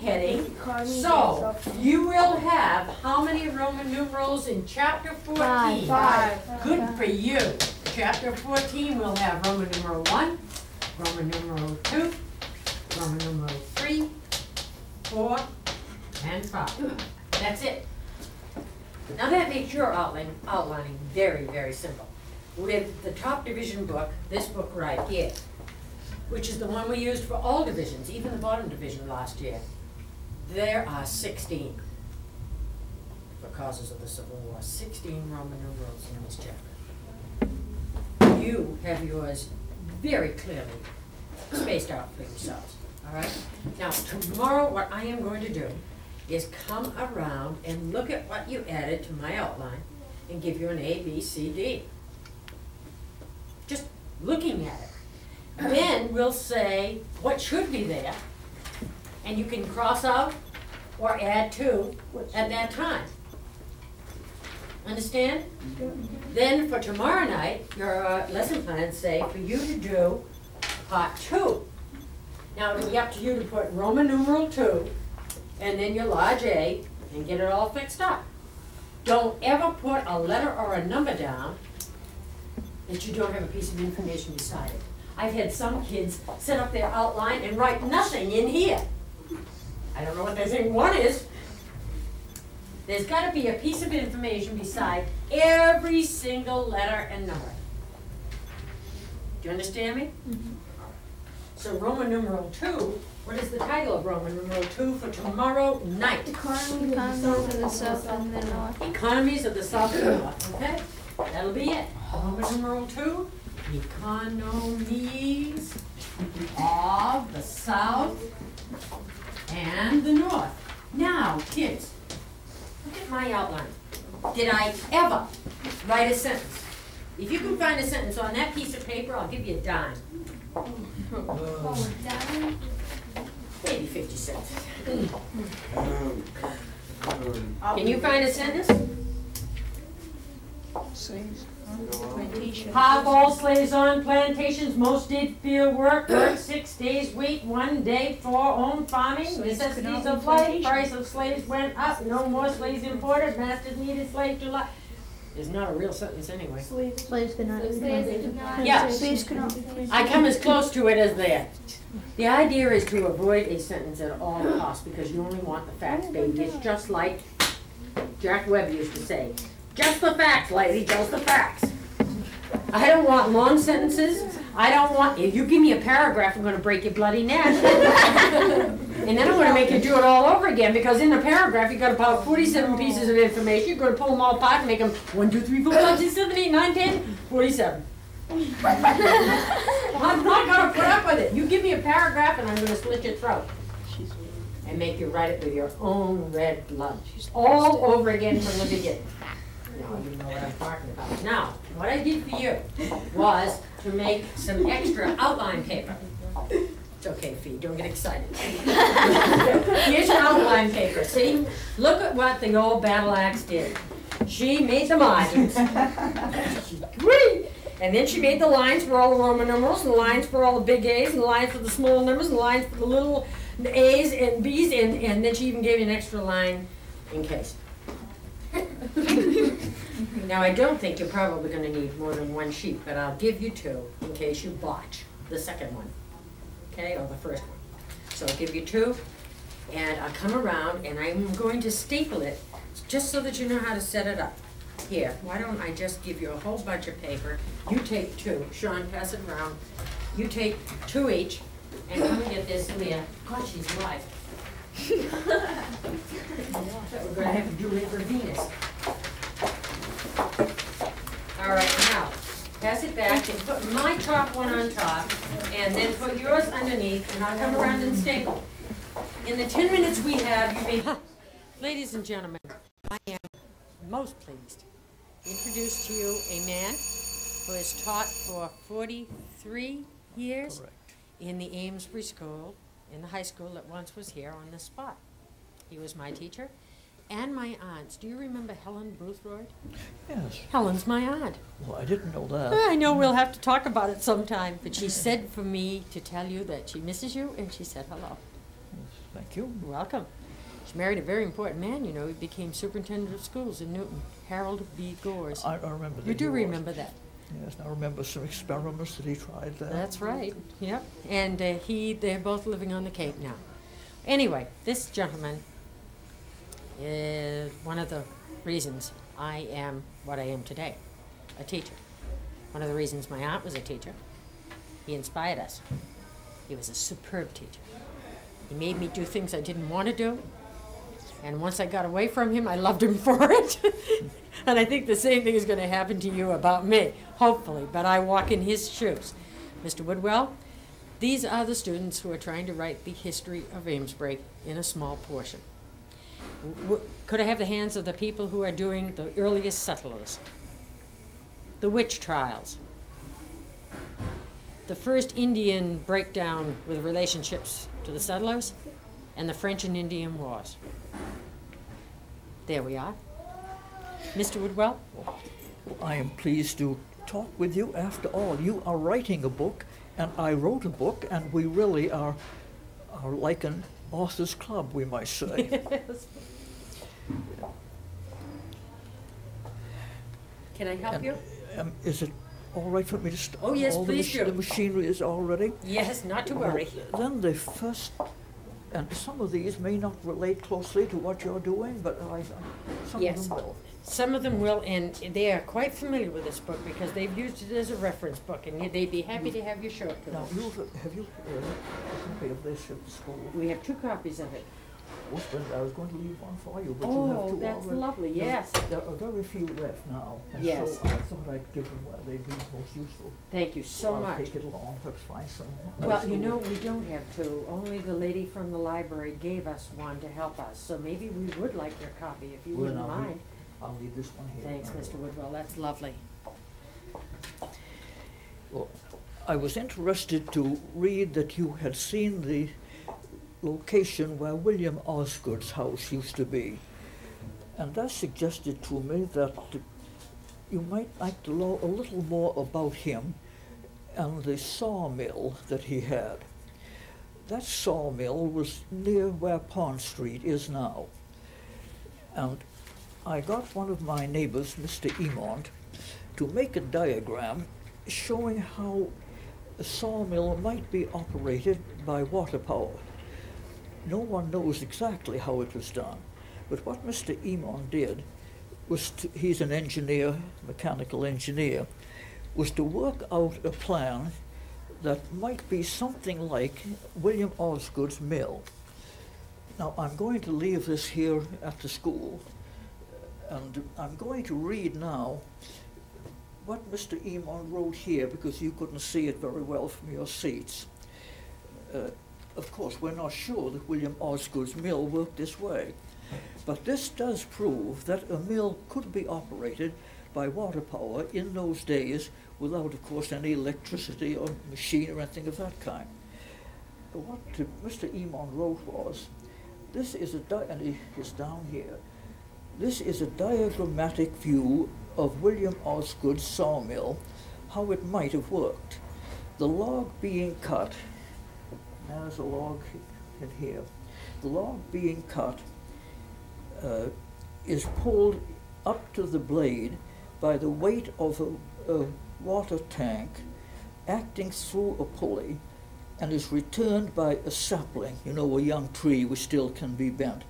heading. So you will have how many Roman numerals in chapter 14? Five. Good for you. Chapter 14 will have Roman numeral 1, Roman numeral 2, Roman numeral 3, 4, and 5. That's it. Now that makes your outlining very, very simple. With the top division book, this book right here, which is the one we used for all divisions, even the bottom division last year, there are 16, for causes of the Civil War, 16 Roman numerals in this chapter. You have yours very clearly spaced out for yourselves, all right? Now, tomorrow what I am going to do is come around and look at what you added to my outline and give you an A, B, C, D. Just looking at it. Then we'll say what should be there, and you can cross out or add to at that time. Understand? Then for tomorrow night, your lesson plans say for you to do part 2. Now it'll be up to you to put Roman numeral 2 and then your large A and get it all fixed up. Don't ever put a letter or a number down that you don't have a piece of information beside it. I've had some kids set up their outline and write nothing in here. I don't know what they think one is. There's got to be a piece of information beside every single letter and number. Do you understand me? Mm-hmm. So Roman numeral 2, what is the title of Roman numeral 2 for tomorrow night? Economies of the South and the North. Economies of the South and the North, okay? That'll be it. Roman numeral 2, economies of the South and the North. Now, kids, look at my outline. Did I ever write a sentence? If you can find a sentence on that piece of paper, I'll give you a dime. Maybe 50 cents. Can you find a sentence? How all slaves on plantations, most did field work, worked 6 days, week, 1 day for own farming, necessities of life, price of slaves went up, no more slaves imported, masters needed slaves to life. It's not a real sentence anyway. Slaves could not be Yeah. Slaves could not be I come as close to it as there. The idea is to avoid a sentence at all costs because you only want the facts, baby. It's just like Jack Webb used to say, just the facts, lady, just the facts. I don't want long sentences. I don't want, if you give me a paragraph, I'm going to break your bloody neck. And then I'm going to make you do it all over again because in a paragraph, you've got about 47 pieces of information. You're going to pull them all apart and make them 1, 2, 3, 4, 5, 6, 7, 8, 9, 10, 47. I'm not going to put up with it. You give me a paragraph and I'm going to slit your throat and make you write it with your own red blood. All over again from the beginning. Now you know what I'm talking about. Now, what I did for you was to make some extra outline paper. It's okay, Fee, don't get excited. Here's your outline paper. See, look at what the old battle axe did. She made the margins. And then she made the lines for all the Roman numerals, and the lines for all the big A's, and the lines for the small numbers, and the lines for the little A's and B's, and then she even gave you an extra line in case. Now, I don't think you're probably going to need more than 1 sheet, but I'll give you 2 in case you botch the second one, okay, or the first one. So I'll give you 2, and I'll come around, and I'm going to staple it just so that you know how to set it up. Here, why don't I just give you a whole bunch of paper. You take 2. Sean, pass it around. You take 2 each, and come and get this, Leah. God, she's alive. We're going to have to do it for Venus. All right, now, pass it back and put my top one on top, and then put yours underneath, and I'll come around and staple. In the 10 minutes we have, you may... Ladies and gentlemen, I am most pleased to introduce to you a man who has taught for 43 years in the Amesbury School, in the high school that once was here on this spot. He was my teacher and my aunt's. Do you remember Helen Boothroyd? Yes. Helen's my aunt. Well, I didn't know that. I know we'll have to talk about it sometime, but she said for me to tell you that she misses you, and she said hello. Yes. Thank you. You're welcome. She married a very important man, you know. He became superintendent of schools in Newton, Harold B. Gores. I remember that. You do he was. remember that. Yes, I remember some experiments that he tried there. That's right, yep. And they're both living on the Cape now. Anyway, this gentleman is one of the reasons I am what I am today, a teacher. One of the reasons my aunt was a teacher. He inspired us. He was a superb teacher. He made me do things I didn't want to do. And once I got away from him, I loved him for it. And I think the same thing is going to happen to you about me, hopefully. But I walk in his shoes. Mr. Woodwell, these are the students who are trying to write the history of Amesbury in a small portion. Could I have the hands of the people who are doing the earliest settlers? The witch trials. The first Indian breakdown with relationships to the settlers, and the French and Indian Wars. There we are. Mr. Woodwell? I am pleased to talk with you. After all, you are writing a book, and I wrote a book, and we really are like an author's club, we might say. Yes. Can I help you? Is it all right for me to start? Oh, yes, all please do. The machinery is all ready? Yes, not to worry. Then the first, and some of these may not relate closely to what you're doing, but some Yes. of them will. Some of them will, and they are quite familiar with this book because they've used it as a reference book, and they'd be happy to have you show it to Now, them. have you a copy of this at the school? We have 2 copies of it. Oh, splendid. I was going to leave one for you, but you have Oh, two that's already. lovely, yes. There are very few left now, and Yes. so I thought I'd give them where they'd be most useful. Thank you so I'll much. take it along, perhaps find some. Well, you know, we don't have 2. Only the lady from the library gave us one to help us, so maybe we would like your copy if you Well, wouldn't now, mind. I'll leave this one here. Thanks, Mr. Woodwell, that's lovely. Well, I was interested to read that you had seen the location where William Osgood's house used to be. And that suggested to me that you might like to know a little more about him and the sawmill that he had. That sawmill was near where Pond Street is now. And I got one of my neighbors, Mr. Emont, to make a diagram showing how a sawmill might be operated by water power. No one knows exactly how it was done, but what Mr. Emont did was he's an engineer, mechanical engineer, was to work out a plan that might be something like William Osgood's mill. Now, I'm going to leave this here at the school, and I'm going to read now what Mr. Emont wrote here, because you couldn't see it very well from your seats. Of course, we're not sure that William Osgood's mill worked this way, but this does prove that a mill could be operated by water power in those days without, of course, any electricity or machine or anything of that kind. What Mr. Emont wrote was, this is and it's down here, this is a diagrammatic view of William Osgood's sawmill, how it might have worked. The log being cut, there's a log in here, the log being cut is pulled up to the blade by the weight of a water tank acting through a pulley, and is returned by a sapling, you know, a young tree which still can be bent,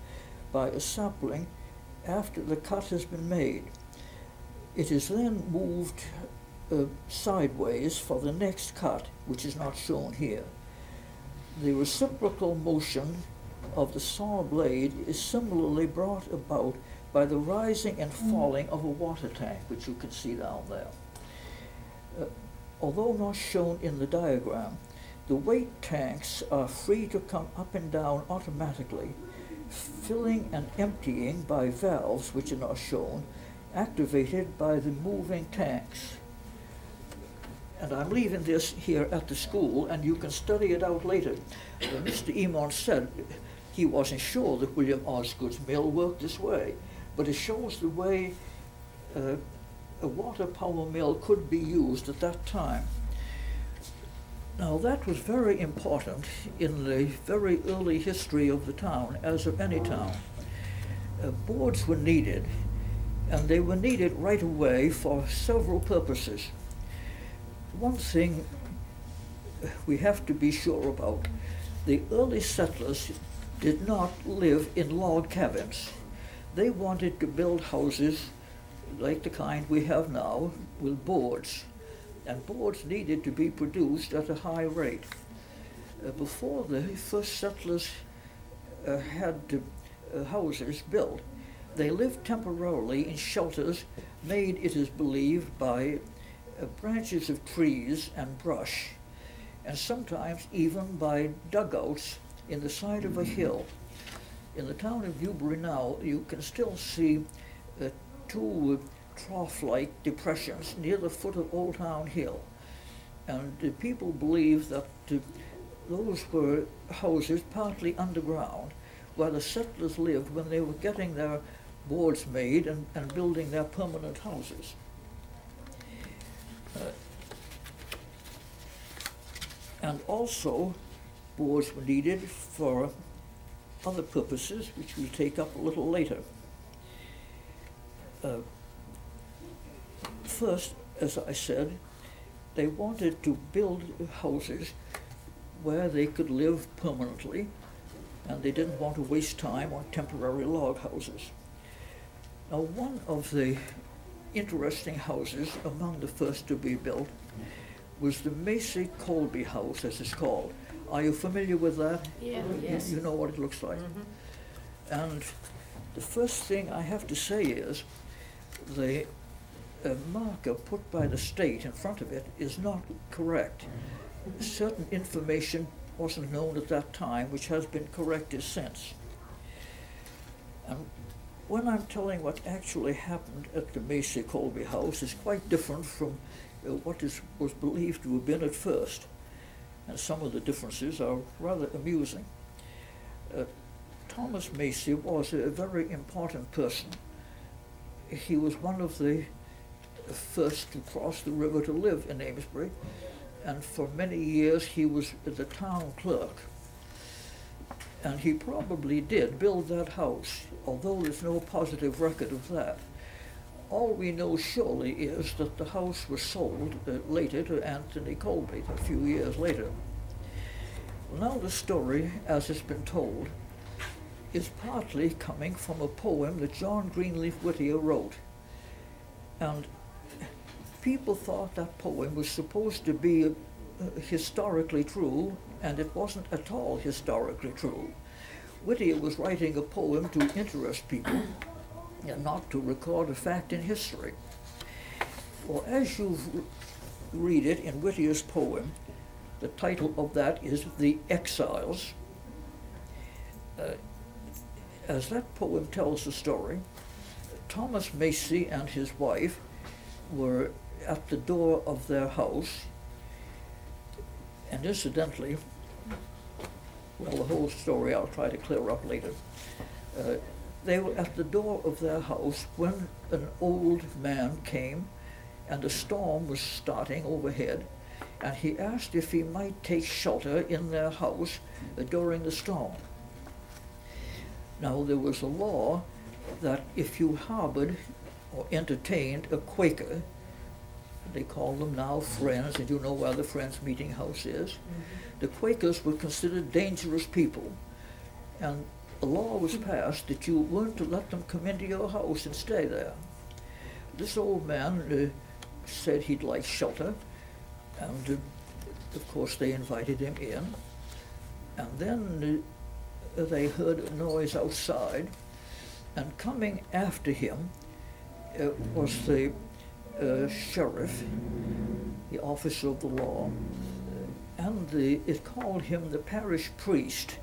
by a sapling after the cut has been made. It is then moved sideways for the next cut, which is not shown here. The reciprocal motion of the saw blade is similarly brought about by the rising and falling of a water tank, which you can see down there. Although not shown in the diagram, the weight tanks are free to come up and down automatically, filling and emptying by valves, which are not shown, activated by the moving tanks. And I'm leaving this here at the school, and you can study it out later. Mr. Emont said he wasn't sure that William Osgood's mill worked this way, but it shows the way a water power mill could be used at that time. Now that was very important in the very early history of the town, as of any town. Boards were needed, and they were needed right away for several purposes. One thing we have to be sure about, the early settlers did not live in log cabins. They wanted to build houses like the kind we have now with boards. And boards needed to be produced at a high rate. Before the first settlers had houses built, they lived temporarily in shelters made, it is believed, by branches of trees and brush, and sometimes even by dugouts in the side of a hill. In the town of Newbury now, you can still see two trough-like depressions near the foot of Old Town Hill. And people believe that those were houses partly underground where the settlers lived when they were getting their boards made and building their permanent houses. And also, boards were needed for other purposes, which we'll take up a little later. First, as I said, they wanted to build houses where they could live permanently, and they didn't want to waste time on temporary log houses. Now, one of the interesting houses among the first to be built was the Macy Colby house, as it's called. Are you familiar with that? Yeah. Yes. You know what it looks like. And the first thing I have to say is the marker put by the state in front of it is not correct. Certain information wasn't known at that time, which has been corrected since. And when I'm telling what actually happened at the Macy Colby house, is quite different from what was believed to have been at first. And some of the differences are rather amusing. Thomas Macy was a very important person. He was one of the first to cross the river to live in Amesbury, and for many years he was the town clerk. And he probably did build that house, although there's no positive record of that. All we know surely is that the house was sold later to Anthony Colby, a few years later. Now the story, as it's been told, is partly coming from a poem that John Greenleaf Whittier wrote. And people thought that poem was supposed to be historically true, and it wasn't at all historically true. Whittier was writing a poem to interest people and not to record a fact in history. Well, as you read it in Whittier's poem, the title of that is The Exiles. As that poem tells the story, Thomas Macy and his wife were at the door of their house, and incidentally, well, the whole story I'll try to clear up later. They were at the door of their house when an old man came, and a storm was starting overhead, and he asked if he might take shelter in their house during the storm. Now, there was a law that if you harbored or entertained a Quaker, they call them now Friends, and you know where the Friends meeting house is, the Quakers were considered dangerous people, and a law was passed that you weren't to let them come into your house and stay there. This old man said he'd like shelter, and of course they invited him in, and then they heard a noise outside, and coming after him was the sheriff, the officer of the law, and it called him the parish priest.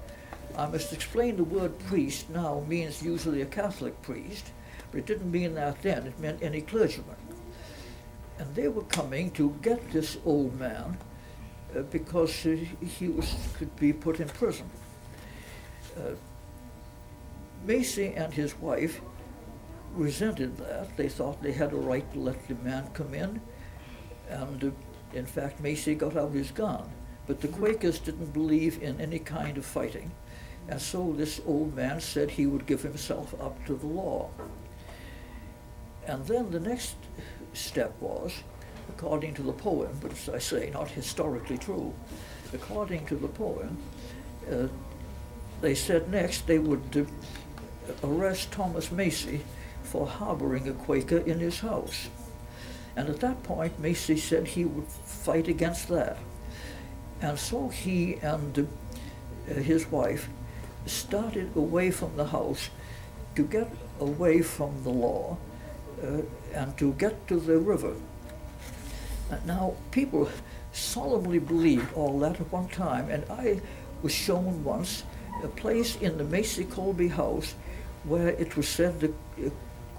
I must explain the word priest now means usually a Catholic priest, but it didn't mean that then, it meant any clergyman. And they were coming to get this old man because he could be put in prison. Macy and his wife resented that. They thought they had a right to let the man come in, and in fact Macy got out his gun but the Quakers didn't believe in any kind of fighting, and so this old man said he would give himself up to the law. And then the next step was, according to the poem, but as I say, not historically true, according to the poem, they said next they would arrest Thomas Macy for harboring a Quaker in his house. And at that point, Macy said he would fight against that. And so he and his wife started away from the house to get away from the law and to get to the river. Now, people solemnly believed all that at one time, and I was shown once a place in the Macy Colby house where it was said the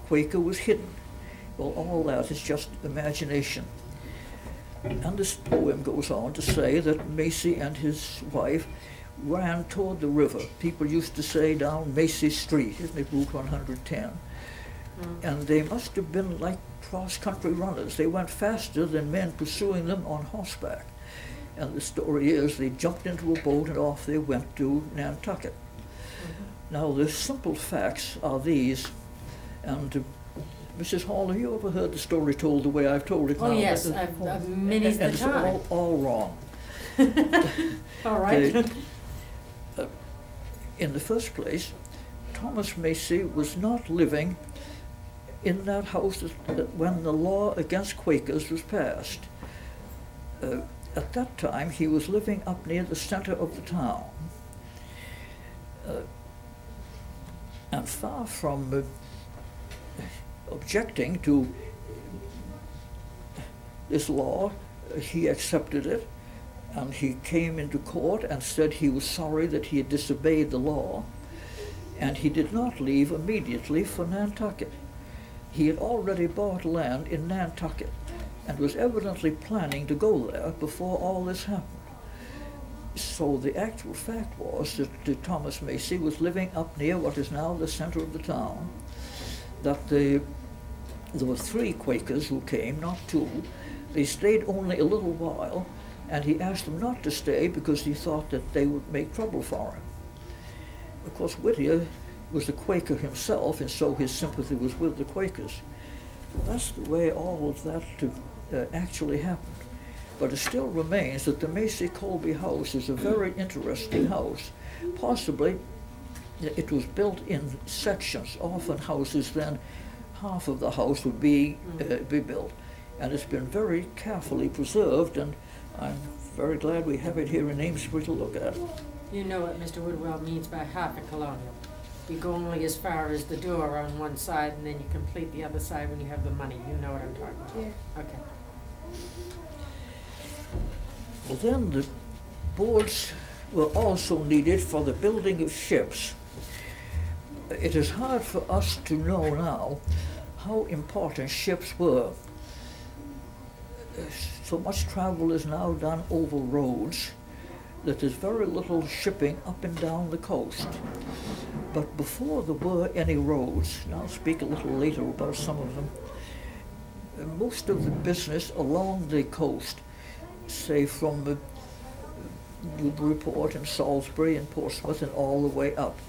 Quaker was hidden. Well, all that is just imagination. And this poem goes on to say that Macy and his wife ran toward the river. People used to say down Macy Street, isn't it, Route 110? And they must have been like cross-country runners. They went faster than men pursuing them on horseback. And the story is they jumped into a boat and off they went to Nantucket. Now, the simple facts are these, and Mrs. Hall, have you ever heard the story told the way I've told it now? Oh, yes, many's the it's time. all wrong. All right. In the first place, Thomas Macy was not living in that house when the law against Quakers was passed. At that time, he was living up near the center of the town. And far from objecting to this law, he accepted it, and he came into court and said he was sorry that he had disobeyed the law, and he did not leave immediately for Nantucket. He had already bought land in Nantucket and was evidently planning to go there before all this happened. So the actual fact was that Thomas Macy was living up near what is now the center of the town, that there were 3 Quakers who came, not 2. They stayed only a little while, and he asked them not to stay because he thought that they would make trouble for him. Of course, Whittier was a Quaker himself, and so his sympathy was with the Quakers. That's the way all of that actually happened. But it still remains that the Macy Colby house is a very interesting house. Possibly it was built in sections. Often houses, then half of the house would be built. And it's been very carefully preserved, and I'm very glad we have it here in Amesbury to look at. You know what Mr. Woodwell means by half a colonial. You go only as far as the door on one side, and then you complete the other side when you have the money. You know what I'm talking about. Yeah. Okay. Well, then the boards were also needed for the building of ships. It is hard for us to know now how important ships were. So much travel is now done over roads that there's very little shipping up and down the coast. But before there were any roads, and I'll speak a little later about some of them, most of the business along the coast, say from the Newburyport and Salisbury and Portsmouth and all the way up,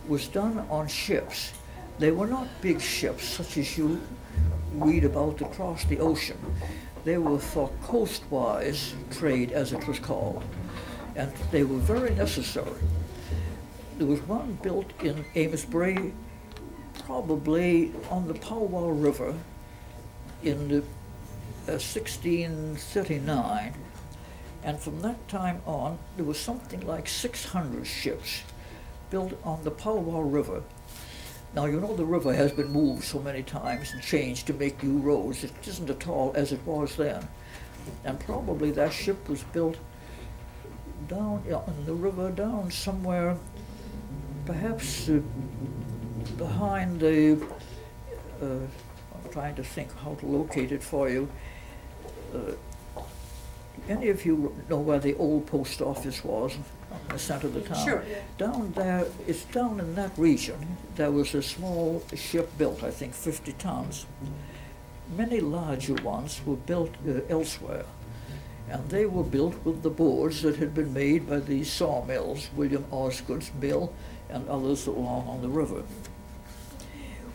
was done on ships. They were not big ships such as you read about across the ocean. They were for coastwise trade, as it was called, and they were very necessary. There was one built in Amesbury, probably on the Powwow River in 1639, and from that time on there was something like 600 ships built on the Powwow River. Now, you know the river has been moved so many times and changed to make new roads. It isn't at all as it was then. And probably that ship was built down in the river, down somewhere, perhaps behind the, I'm trying to think how to locate it for you. Any of you know where the old post office was, in the center of the town? Sure. Down there, it's down in that region. There was a small ship built, I think 50 tons. Many larger ones were built elsewhere. and they were built with the boards that had been made by the sawmills, William Osgood's mill and others along on the river.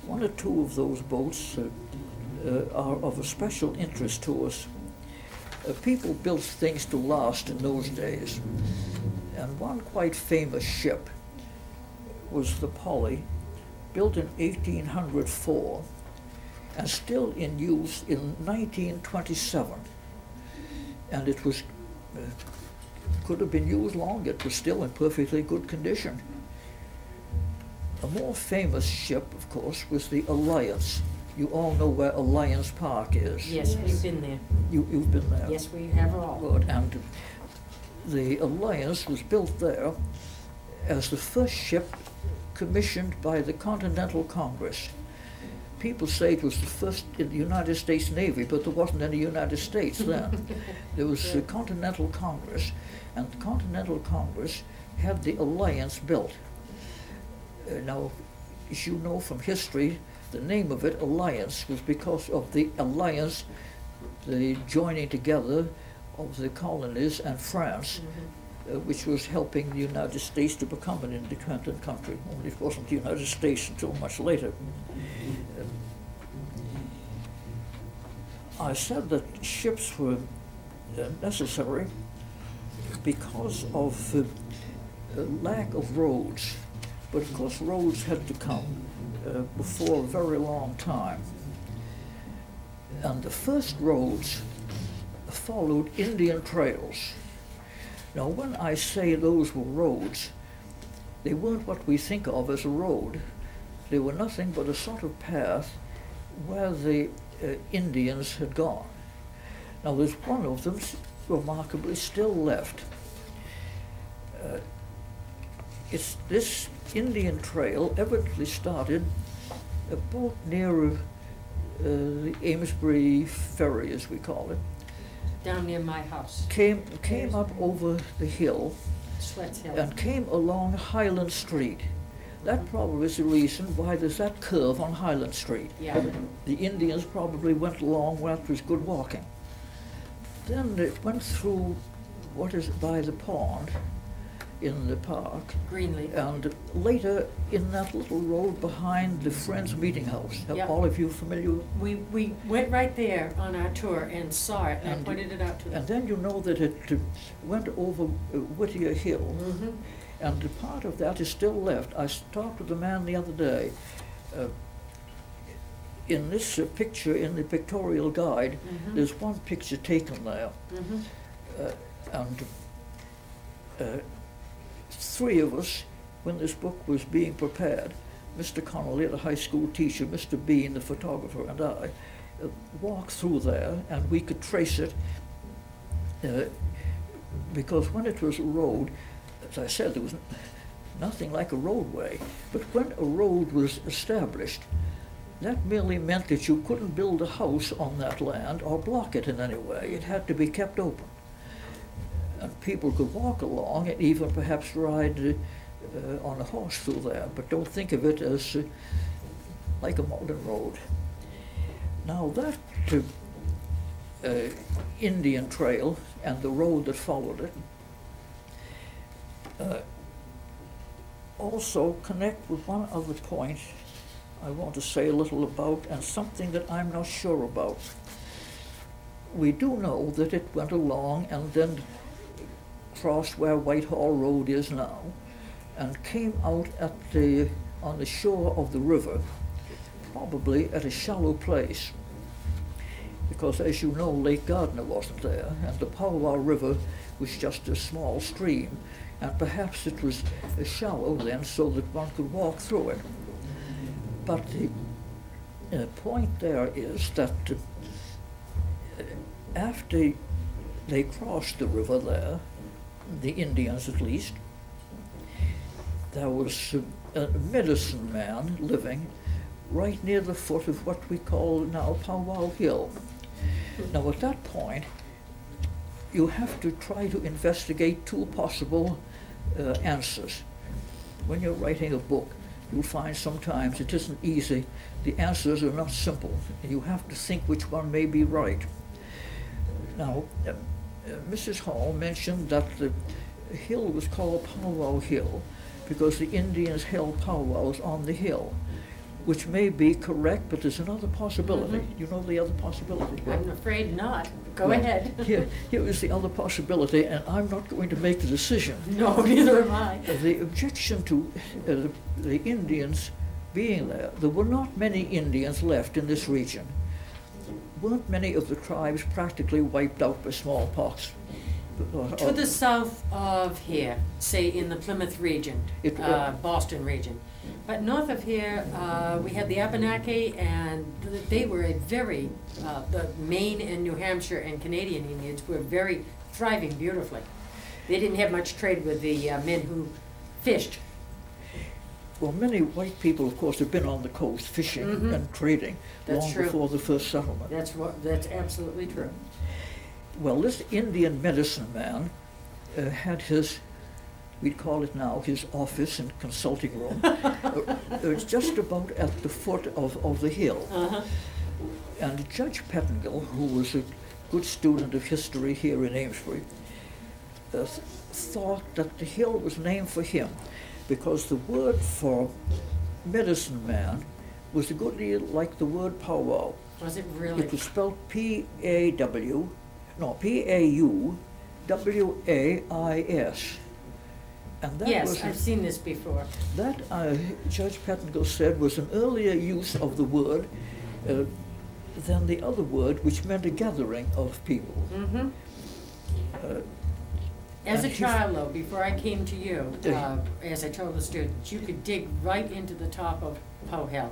One or two of those boats are of a special interest to us. People built things to last in those days, and one quite famous ship was the Polly, built in 1804 and still in use in 1927. And it was could have been used longer. It was still in perfectly good condition. A more famous ship, of course, was the Alliance. You all know where Alliance Park is. Yes, we've been there. You've been there. Yes, we have all. Good. And the Alliance was built there as the first ship commissioned by the Continental Congress. People say it was the first in the United States Navy, but there wasn't any United States then. There was the Continental Congress, and the Continental Congress had the Alliance built. Now, as you know from history, the name of it, Alliance, was because of the alliance, the joining together of the colonies and France, which was helping the United States to become an independent country. Only it wasn't the United States until much later. I said that ships were necessary because of lack of roads. But of course roads had to come before a very long time. And the first roads followed Indian trails. Now when I say those were roads, they weren't what we think of as a road. They were nothing but a sort of path where the Indians had gone. Now there's one of them remarkably still left. It's this Indian trail evidently started about near the Amesbury ferry, as we call it. Down near my house. Came up over the hill Sweats Hill. and came along Highland Street. That probably is the reason why there's that curve on Highland Street. Yeah. The Indians probably went along where it was good walking. Then it went through what is by the pond in the park, Greenleaf. and later in that little road behind the Friends Meeting House. Are Yep. all of you familiar? We went right there on our tour and saw it, and I And- pointed it out to them. And then you know that it went over Whittier Hill, Mhm. and the part of that is still left. I talked with a man the other day. In this picture in the pictorial guide, Mhm. there's one picture taken there, Mhm. and three of us, when this book was being prepared, Mr. Connolly, the high school teacher, Mr. Bean, the photographer, and I, walked through there, and we could trace it, because when it was a road, as I said, there was nothing like a roadway, but when a road was established, that merely meant that you couldn't build a house on that land or block it in any way. It had to be kept open. And people could walk along and even perhaps ride on a horse through there, but don't think of it as like a modern road. Now that Indian trail and the road that followed it also connect with one other point I want to say a little about, and something that I'm not sure about. We do know that it went along and then crossed where Whitehall Road is now, and came out on the shore of the river, probably at a shallow place, because as you know, Lake Gardner wasn't there, and the Powwow River was just a small stream, and perhaps it was shallow then so that one could walk through it. But the point there is that after they crossed the river there, the Indians at least, there was a medicine man living right near the foot of what we call now Powwow Hill. Now at that point, you have to try to investigate two possible answers. When you're writing a book, you'll find sometimes it isn't easy. The answers are not simple. You have to think which one may be right. Now, Mrs. Hall mentioned that the hill was called Powwow Hill because the Indians held powwows on the hill, which may be correct, but there's another possibility. You know the other possibility? I'm afraid not. Go Well, ahead. Here is the other possibility, and I'm not going to make the decision. No, neither am I. The objection to the Indians being there were not many Indians left in this region. Weren't many of the tribes practically wiped out by smallpox? To the south of here, say in the Plymouth region, Boston region. But north of here, we had the Abenaki, and they were a very, the Maine and New Hampshire and Canadian Indians were very thriving beautifully. They didn't have much trade with the men who fished. Well, many white people, of course, have been on the coast fishing and trading long before the first settlement. That's absolutely true. Well, this Indian medicine man had his, we'd call it now, his office and consulting room. It was just about at the foot of the hill. And Judge Pettingill, who was a good student of history here in Amesbury, thought that the hill was named for him because the word for medicine man was a good deal like the word powwow. Was it really? It was spelled P-A-U-W-A-I-S. And that Yes, was I've seen this before. that Judge Pettingill said was an earlier use of the word than the other word, which meant a gathering of people. As a And he- child, though, before I came to you, as I told the students, you could dig right into the top of Pow Hill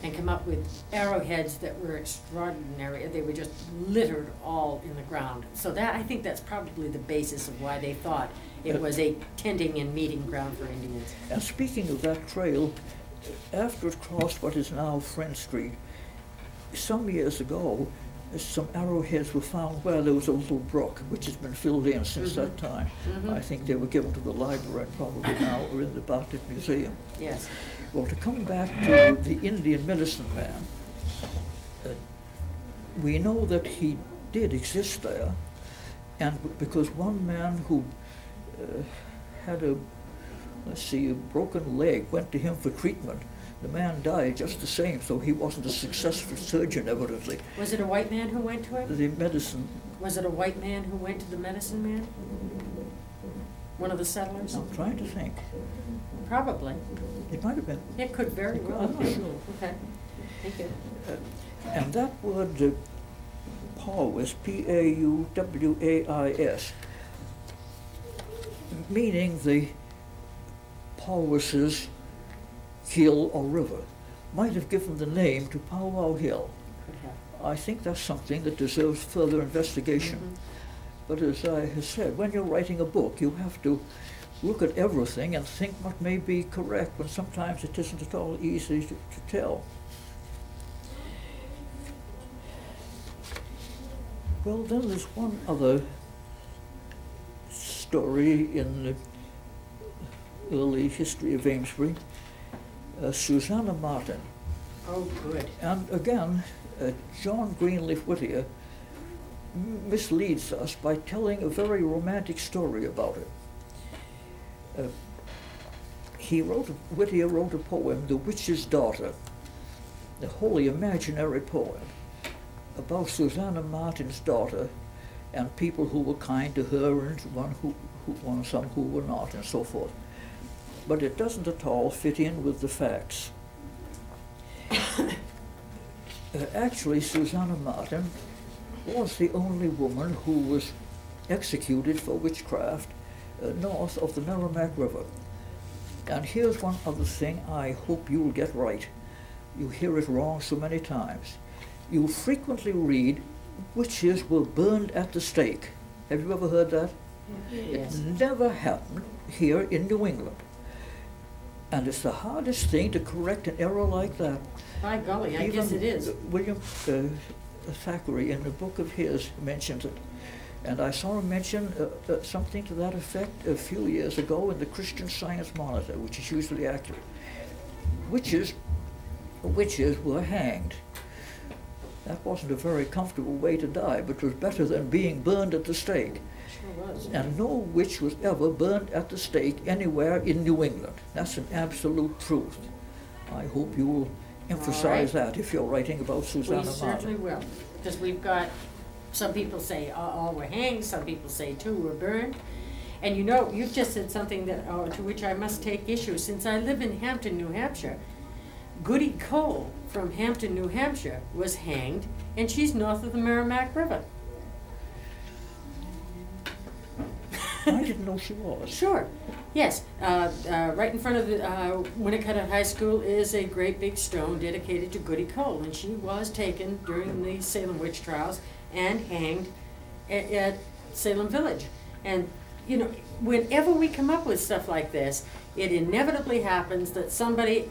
and come up with arrowheads that were extraordinary. They were just littered all in the ground. So that, I think that's probably the basis of why they thought it was a tending and meeting ground for Indians. And speaking of that trail, after it crossed what is now Friend Street, some years ago, some arrowheads were found where there was a little brook, which has been filled in since that time. I think they were given to the library and probably now are in the Bartlett Museum. Yes. Well, to come back to the Indian medicine man, we know that he did exist there, and because one man who had a broken leg went to him for treatment. The man died just the same, so he wasn't a successful surgeon, evidently. Was it a white man who went to him? The medicine, Was it a white man who went to the medicine man? One of the settlers? I'm trying to think. Probably. It might have been. It could very well. I'm not sure. Okay. Thank you. And that word, Powys, P-A-U-W-A-I-S, meaning the Powys's hill or river, might have given the name to Powwow Hill. Could have. I think that's something that deserves further investigation. But as I have said, when you're writing a book, you have to look at everything and think what may be correct, when sometimes it isn't at all easy to tell. Well, then there's one other story in the early history of Amesbury. Susanna Martin. Oh, good. And again, John Greenleaf Whittier misleads us by telling a very romantic story about it. Whittier wrote a poem, The Witch's Daughter, a wholly imaginary poem about Susanna Martin's daughter and people who were kind to her and some who were not, and so forth. But it doesn't at all fit in with the facts. Actually, Susanna Martin was the only woman who was executed for witchcraft north of the Merrimack River. And here's one other thing I hope you'll get right. You hear it wrong so many times. You frequently read witches were burned at the stake. Have you ever heard that? Yes. It never happened here in New England. And it's the hardest thing to correct an error like that. By golly, I guess it is. William Thackeray, in a book of his, mentions it. And I saw him mention something to that effect a few years ago in the Christian Science Monitor, which is usually accurate. Witches were hanged. That wasn't a very comfortable way to die, but it was better than being burned at the stake. Sure was. And no witch was ever burned at the stake anywhere in New England. That's an absolute truth. I hope you will emphasize that if you're writing about Susanna We Martin. certainly will, because we've got, some people say all were hanged, some people say 2 were burned. And you know, you've just said something that, to which I must take issue. Since I live in Hampton, New Hampshire, Goody Cole from Hampton, New Hampshire was hanged, and she's north of the Merrimack River. I didn't know she was. Sure, yes. Right in front of the Winnicott High School is a great big stone dedicated to Goody Cole, and she was taken during the Salem witch trials and hanged at Salem Village. And you know, whenever we come up with stuff like this, it inevitably happens that somebody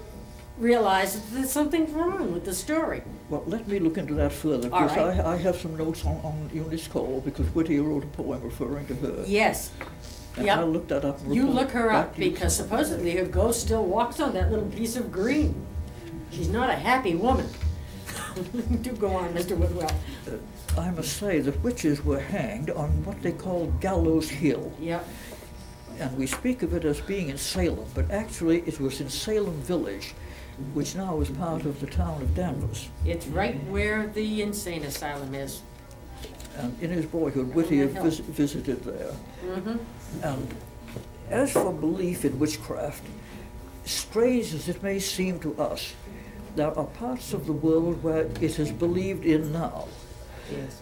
realizes that there's something wrong with the story. Well, let me look into that further, All because right. I have some notes on Eunice Cole, because Whittier wrote a poem referring to her. Yes. And Yep. I'll look that up. and You report look her back up, to you because tomorrow. supposedly her ghost still walks on that little piece of green. She's not a happy woman. Do go on, Mr. Woodwell. I must say that witches were hanged on what they call Gallows Hill. Yep. And we speak of it as being in Salem, but actually it was in Salem Village, which now is part of the town of Danvers. It's right where the insane asylum is. And in his boyhood, Whittier Hill. visited there. Mm-hmm. And as for belief in witchcraft, strange as it may seem to us, there are parts of the world where it is believed in now. Yes.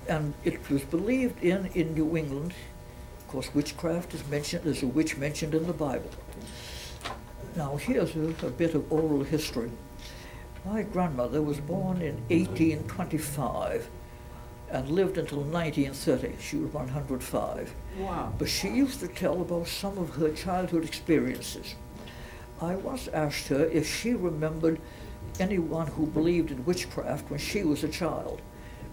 And it was believed in New England. Of course, witchcraft is mentioned, there's a witch mentioned in the Bible. Now, here's a bit of oral history. My grandmother was born in 1825 and lived until 1930. She was 105. Wow. But she used to tell about some of her childhood experiences. I once asked her if she remembered anyone who believed in witchcraft when she was a child,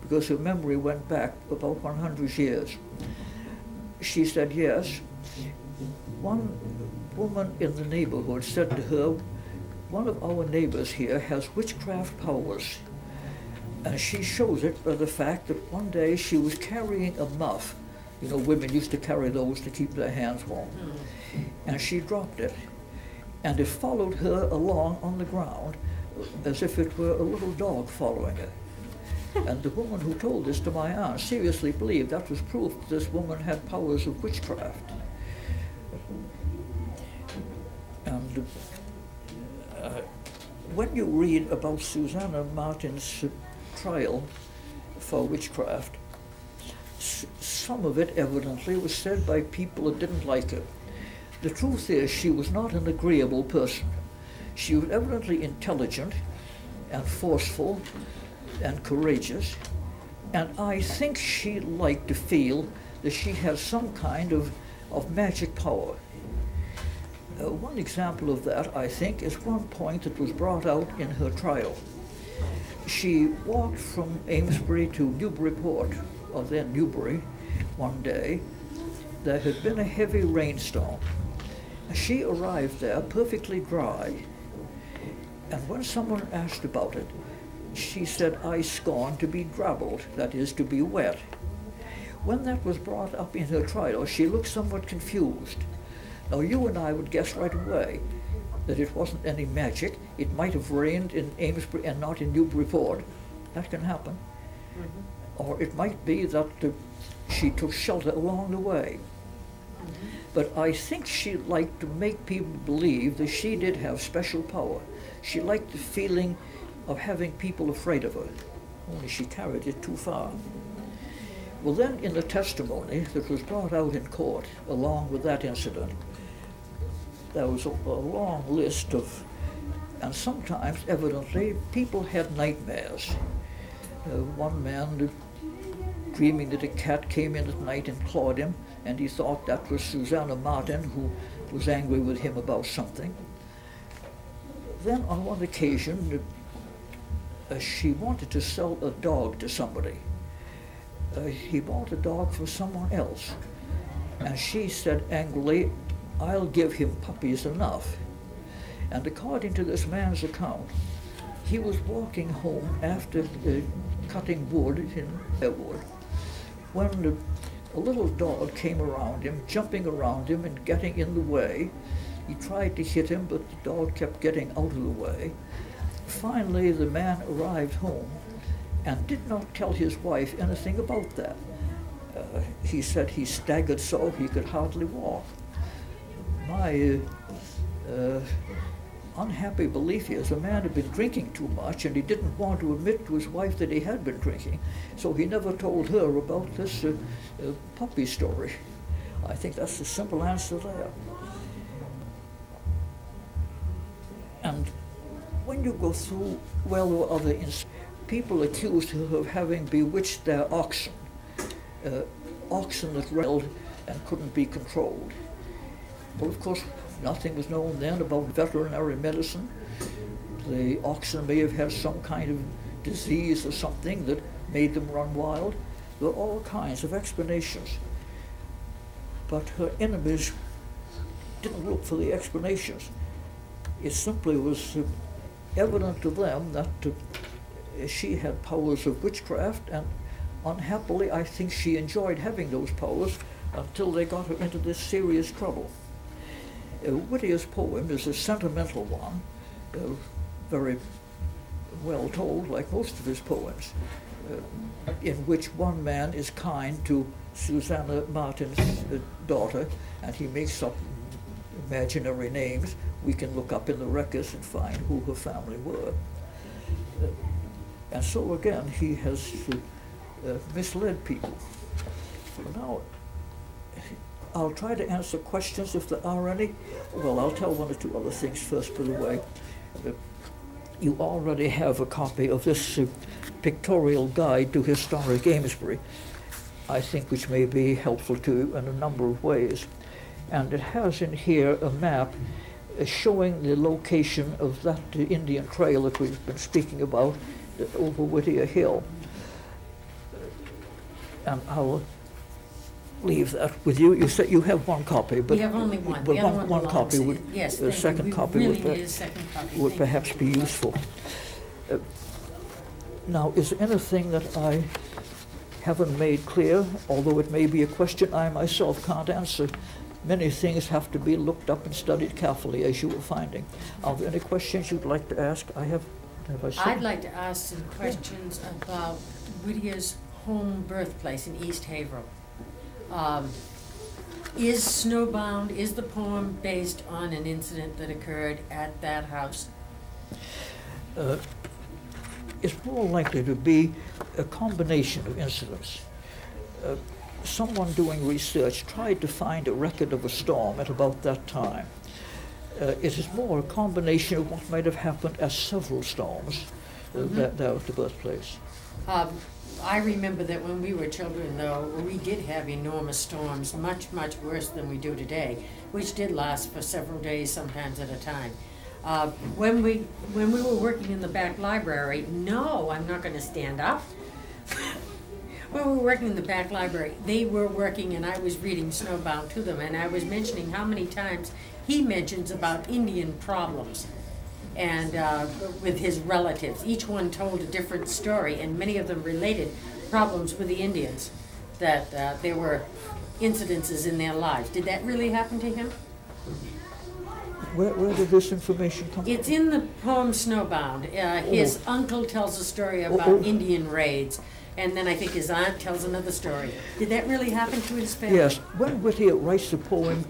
because her memory went back about 100 years. She said yes. One woman in the neighborhood said to her, "One of our neighbors here has witchcraft powers." And she shows it by the fact that one day she was carrying a muff. You know, women used to carry those to keep their hands warm. And she dropped it. And it followed her along on the ground as if it were a little dog following her. And the woman who told this to my aunt seriously believed that was proof that this woman had powers of witchcraft. And when you read about Susanna Martin's trial for witchcraft, some of it evidently was said by people that didn't like her. The truth is, she was not an agreeable person. She was evidently intelligent and forceful and courageous, and I think she liked to feel that she had some kind of magic power. One example of that, I think, is one point that was brought out in her trial. She walked from Amesbury to Newburyport, or then Newbury, one day. There had been a heavy rainstorm. She arrived there perfectly dry, and when someone asked about it, she said, "I scorn to be drabbled," that is, to be wet. When that was brought up in her trial, she looked somewhat confused. Now, you and I would guess right away that it wasn't any magic. It might have rained in Amesbury and not in Newburyport. That can happen. Mm-hmm. Or it might be that she took shelter along the way. Mm-hmm. But I think she liked to make people believe that she did have special power. She liked the feeling of having people afraid of her, only she carried it too far. Well, then in the testimony that was brought out in court along with that incident, there was a long list of, and sometimes evidently people had nightmares. One man dreaming that a cat came in at night and clawed him, and he thought that was Susanna Martin, who was angry with him about something. Then on one occasion, she wanted to sell a dog to somebody. He bought a dog from someone else, and she said angrily, "I'll give him puppies enough." And according to this man's account, he was walking home after cutting wood in Wood when a little dog came around him, jumping around him and getting in the way. He tried to hit him, but the dog kept getting out of the way. Finally, the man arrived home and did not tell his wife anything about that. He said he staggered so he could hardly walk. My unhappy belief is the man had been drinking too much, and he didn't want to admit to his wife that he had been drinking, so he never told her about this puppy story. I think that's the simple answer there. And when you go through, well, there were other people accused of having bewitched their oxen, oxen that rebelled and couldn't be controlled. Well, of course, nothing was known then about veterinary medicine. The oxen may have had some kind of disease or something that made them run wild. There were all kinds of explanations. But her enemies didn't look for the explanations. It simply was evident to them that she had powers of witchcraft, and unhappily I think she enjoyed having those powers until they got her into this serious trouble. Whittier's poem is a sentimental one, very well told, like most of his poems, in which one man is kind to Susanna Martin's daughter, and he makes up imaginary names. We can look up in the records and find who her family were. And so again, he has misled people. Now, I'll try to answer questions if there are any. Well, I'll tell one or two other things first, by the way. You already have a copy of this pictorial guide to historic Amesbury, I think, which may be helpful to you in a number of ways. And it has in here a map showing the location of that Indian trail that we've been speaking about over Whittier Hill. And I'll leave that with you. You said you have one copy, but we have only one. But the other one copy would, yes, a second copy really would, need a second copy. would perhaps be useful. Now, is there anything that I haven't made clear, although it may be a question I myself can't answer? Many things have to be looked up and studied carefully, as you were finding. Are there any questions you'd like to ask? I'd like to ask some questions about Whittier's home birthplace in East Haverhill. Is Snowbound, is the poem based on an incident that occurred at that house? It's more likely to be a combination of incidents. Someone doing research tried to find a record of a storm at about that time. It is more a combination of what might have happened as several storms there at the birthplace. I remember that when we were children, though, we did have enormous storms, much, much worse than we do today, which did last for several days, sometimes at a time. When we were working in the back library, no, I'm not going to stand up. When we were working in the back library, they were working and I was reading Snowbound to them, and I was mentioning how many times he mentions about Indian problems and with his relatives. Each one told a different story, and many of them related problems with the Indians, that there were incidences in their lives. Did that really happen to him? Where did this information come from? It's in the poem Snowbound. His uncle tells a story about Indian raids, and then I think his aunt tells another story. Did that really happen to his family? Yes. When Whittier writes the poem,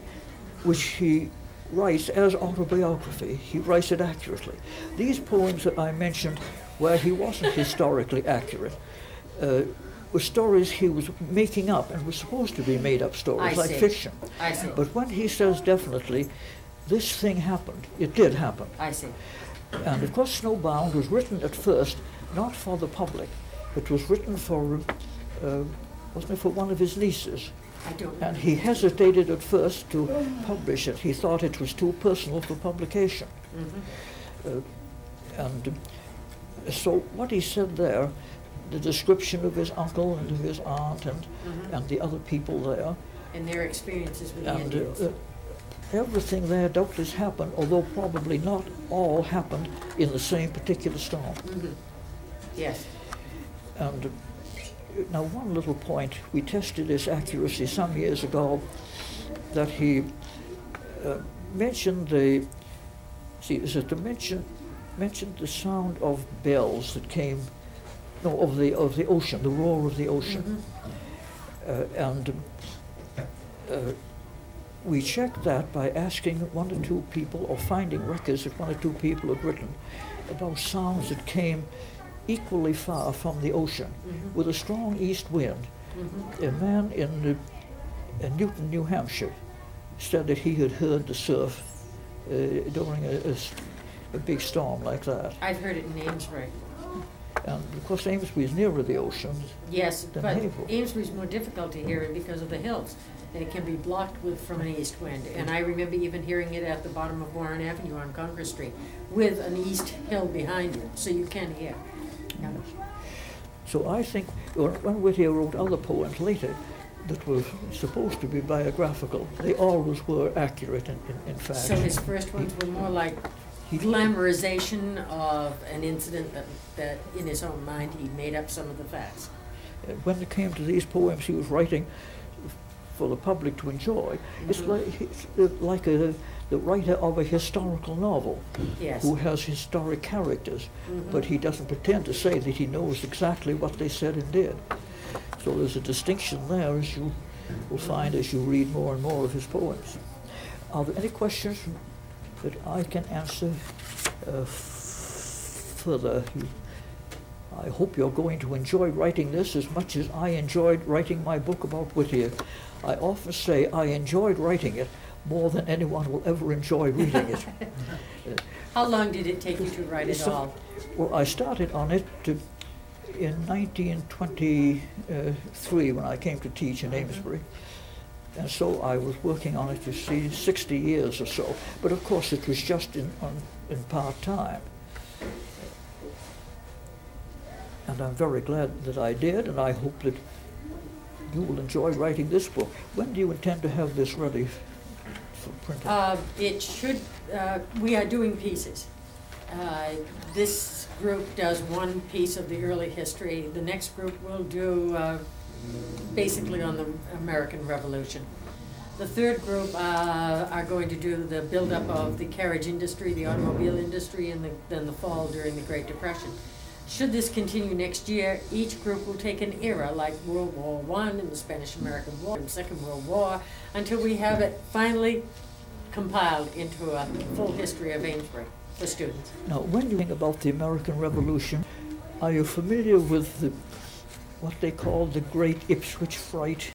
which he writes as autobiography, he writes it accurately. These poems that I mentioned, where he wasn't historically accurate, were stories he was making up and were supposed to be made up stories, like fiction. I see. But when he says definitely, this thing happened, it did happen. I see. And of course Snowbound was written at first not for the public, but was written for, wasn't it for one of his nieces? I don't. And he hesitated at first to publish it. He thought it was too personal for publication. And so what he said there, the description of his uncle and of his aunt and the other people there. And their experiences with the Indians. Everything there doubtless happened, although probably not all happened in the same particular storm. Yes. And now one little point, we tested his accuracy some years ago, that he mentioned mentioned the sound of bells that came, no, of the ocean, the roar of the ocean. And we checked that by asking one or two people, or finding records that one or two people had written about sounds that came equally far from the ocean with a strong east wind. A man in Newton, New Hampshire, said that he had heard the surf during a big storm like that. I've heard it in Amesbury. And of course Amesbury is nearer the ocean. Yes, than but Haverhill. Amesbury's more difficult to hear because of the hills, and it can be blocked from an east wind. And I remember even hearing it at the bottom of Warren Avenue on Congress Street, with an east hill behind you, so you can hear. Yeah. So I think when Whittier wrote other poems later that were supposed to be biographical, they always were accurate in fact. So his first ones were more like glamorization of an incident that in his own mind he made up some of the facts. When it came to these poems he was writing for the public to enjoy, it's like the writer of a historical novel, Yes. who has historic characters, but he doesn't pretend to say that he knows exactly what they said and did. So there's a distinction there, as you will find as you read more and more of his poems. Are there any questions that I can answer further? I hope you're going to enjoy writing this as much as I enjoyed writing my book about Whittier. I often say I enjoyed writing it more than anyone will ever enjoy reading it. How long did it take you to write it all? Well, I started on it in 1923 when I came to teach in Amesbury. And so I was working on it, you see, 60 years or so. But of course it was just in part-time. And I'm very glad that I did, and I hope that you will enjoy writing this book. When do you intend to have this ready for printing? It should, we are doing pieces. This group does one piece of the early history. The next group will do basically on the American Revolution. The third group are going to do the buildup of the carriage industry, the automobile industry, and then the fall during the Great Depression. Should this continue next year, each group will take an era like World War I and the Spanish-American War and Second World War, until we have it finally compiled into a full history of Amesbury for students. Now, when you think about the American Revolution, are you familiar with what they call the Great Ipswich Fright?